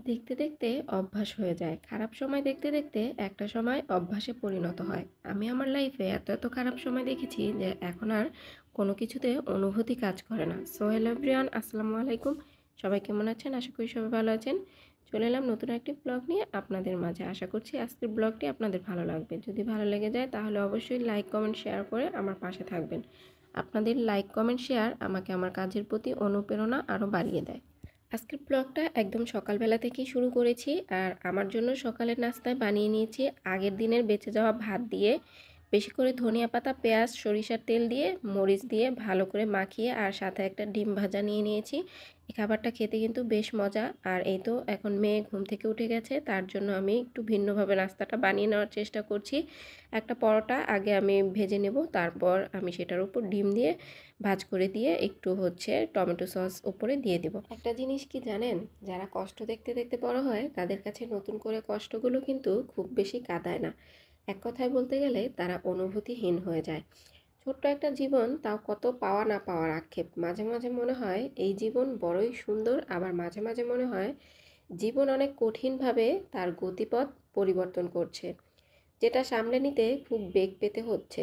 দেখতে দেখতে অভ্যাস হয়ে যায়। খারাপ সময় দেখতে দেখতে একটা সময় অভ্যাসে পরিণত হয়। আমি আমার লাইফে এত এত খারাপ সময় দেখেছি যে এখন আর কোনো কিছুতে অনুভূতি কাজ করে না। সো হ্যালো এভরিওয়ান, আসসালামু আলাইকুম। সবাই কেমন আছেন? আশা করি সবাই ভালো আছেন। চলে এলাম নতুন একটি ব্লগ নিয়ে আপনাদের মাঝে। আশা করছি আজকের ব্লগটি আপনাদের ভালো লাগবে। যদি ভালো লেগে যায় তাহলে অবশ্যই লাইক কমেন্ট শেয়ার করে আমার পাশে থাকবেন। আপনাদের লাইক কমেন্ট শেয়ার আমাকে আমার কাজের প্রতি অনুপ্রেরণা আরও বাড়িয়ে দেয়। আজকের ব্লগটা একদম সকালবেলা থেকেই শুরু করেছি। আর আমার জন্য সকালের নাস্তায় বানিয়ে নিয়েছি আগের দিনের বেঁচে যাওয়া ভাত দিয়ে বেশি করে ধনিয়া পাতা, পেঁয়াজ, সরিষার তেল দিয়ে, মরিচ দিয়ে ভালো করে মাখিয়ে আর সাথে একটা ডিম ভাজা নিয়ে নিয়েছি। এই খাবারটা খেতে কিন্তু বেশ মজা। আর এই তো এখন মেয়ে ঘুম থেকে উঠে গেছে, তার জন্য আমি একটু ভিন্নভাবে নাস্তাটা বানিয়ে নেওয়ার চেষ্টা করছি। একটা পরোটা আগে আমি ভেজে নেব, তারপর আমি সেটার উপর ডিম দিয়ে ভাজ করে দিয়ে একটু টমেটো সস উপরে দিয়ে দেব। একটা জিনিস কি জানেন, যারা কষ্ট দেখতে দেখতে বড় হয় তাদের কাছে নতুন করে কষ্টগুলো কিন্তু খুব বেশি কাঁদায় না। এক কথায় বলতে গেলে তারা অনুভূতিহীন হয়ে যায়। ছোট্ট একটা জীবন, তাও কত পাওয়া না পাওয়ার আক্ষেপ। মাঝে মাঝে মনে হয় এই জীবন বড়ই সুন্দর, আবার মাঝে মাঝে মনে হয় জীবন অনেক কঠিনভাবে তার গতিপথ পরিবর্তন করছে, যেটা সামলে নিতে খুব বেগ পেতে হচ্ছে।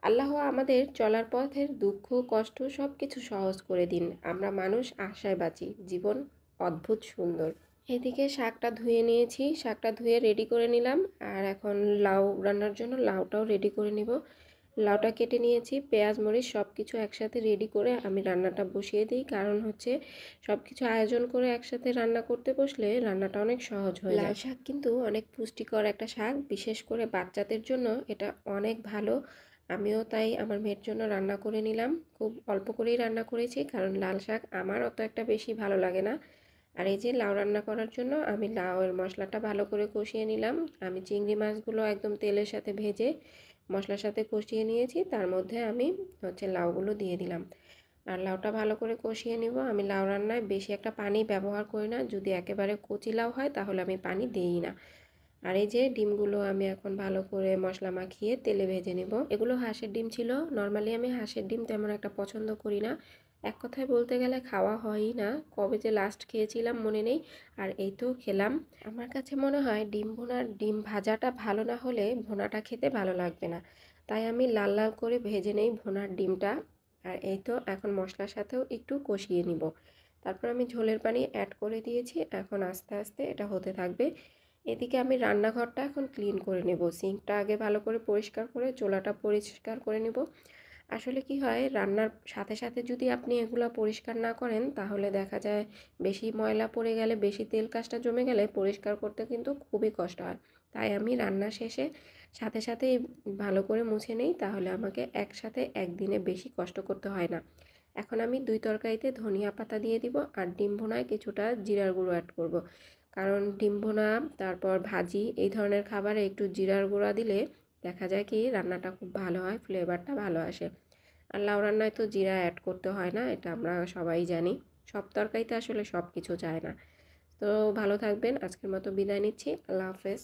আল্লাহ আমাদের চলার পথের দুঃখ কষ্ট সব কিছু সহজ করে দিন। আমরা মানুষ আশায় বাঁচি, জীবন অদ্ভুত সুন্দর। এদিকে শাকটা ধুয়ে নিয়েছি, শাকটা ধুয়ে রেডি করে নিলাম। আর এখন লাউ রান্নার জন্য লাউটাও রেডি করে নিব। লাউটা কেটে নিয়েছি, পেঁয়াজ মরিচ সব কিছু একসাথে রেডি করে আমি রান্নাটা বসিয়ে দিই। কারণ সব কিছু আয়োজন করে একসাথে রান্না করতে বসলে রান্নাটা অনেক সহজ হয়ে যায়। লাল শাক কিন্তু অনেক পুষ্টিকর একটা শাক, বিশেষ করে বাচ্চাদের জন্য এটা অনেক ভালো। আমিও তাই আমার মেয়ের জন্য রান্না করে নিলাম। খুব অল্প করেই রান্না করেছি, কারণ লাল শাক আমার অত একটা বেশি ভালো লাগে না। আর এই যে লাউ রান্না করার জন্য আমি লাউয়ের মশলাটা ভালো করে কষিয়ে নিলাম। আমি চিংড়ি মাছগুলো একদম তেলের সাথে ভেজে মশলার সাথে কষিয়ে নিয়েছি, তার মধ্যে আমি লাউগুলো দিয়ে দিলাম। আর লাউটা ভালো করে কষিয়ে নিব। আমি লাউ রান্নায় বেশি একটা পানি ব্যবহার করি না, যদি একেবারে কচি লাউ হয় তাহলে আমি পানি দিই না। আর এই যে ডিমগুলো আমি এখন ভালো করে মশলা মাখিয়ে তেলে ভেজে নিব। এগুলো হাঁসের ডিম ছিল। নর্মালি আমি হাঁসের ডিম তেমন একটা পছন্দ করি না, এক কথায় বলতে গেলে খাওয়া হয়ই না। কবে যে লাস্ট খেয়েছিলাম মনে নেই, আর এই তো খেলাম। আমার কাছে মনে হয় ডিম ভুনার ডিম ভাজাটা ভালো না হলে ভুনাটা খেতে ভালো লাগবে না, তাই আমি লাল লাল করে ভেজে নেই ভুনার ডিমটা। আর এই তো এখন মশলার সাথেও একটু কষিয়ে নিব। তারপর আমি ঝোলের পানি অ্যাড করে দিয়েছি, এখন আস্তে আস্তে এটা হতে থাকবে। এদিকে আমি রান্নাঘরটা এখন ক্লিন করে নেব। সিঙ্কটা আগে ভালো করে পরিষ্কার করে চুলাটা পরিষ্কার করে নেব। আসলে কি হয়, রান্নার সাথে সাথে যদি আপনি এগুলো পরিষ্কার না করেন তাহলে দেখা যায় বেশি ময়লা পড়ে গেলে, বেশি তেল কাজটা জমে গেলে পরিষ্কার করতে কিন্তু খুবই কষ্ট হয়। তাই আমি রান্না শেষে সাথে সাথেই ভালো করে মুছে নেই, তাহলে আমাকে একসাথে একদিনে বেশি কষ্ট করতে হয় না। এখন আমি দুই তরকারিতে ধনিয়া পাতা দিয়ে দিব, আর ডিম ভুনায় কিছুটা জিরার গুঁড়ো অ্যাড করব। কারণ ডিম ভুনা তারপর ভাজি এই ধরনের খাবারে একটু জিরার গুঁড়া দিলে দেখা যায় কি রান্নাটা খুব ভালো হয়, ফ্লেভারটা ভালো আসে। আর লাউ রান্নায় তো জিরা অ্যাড করতে হয় না, এটা আমরা সবাই জানি। সব তরকারিতে আসলে সব কিছু যায় না। তো ভালো থাকবেন, আজকের মতো বিদায় নিচ্ছি। আল্লাহ হাফেজ।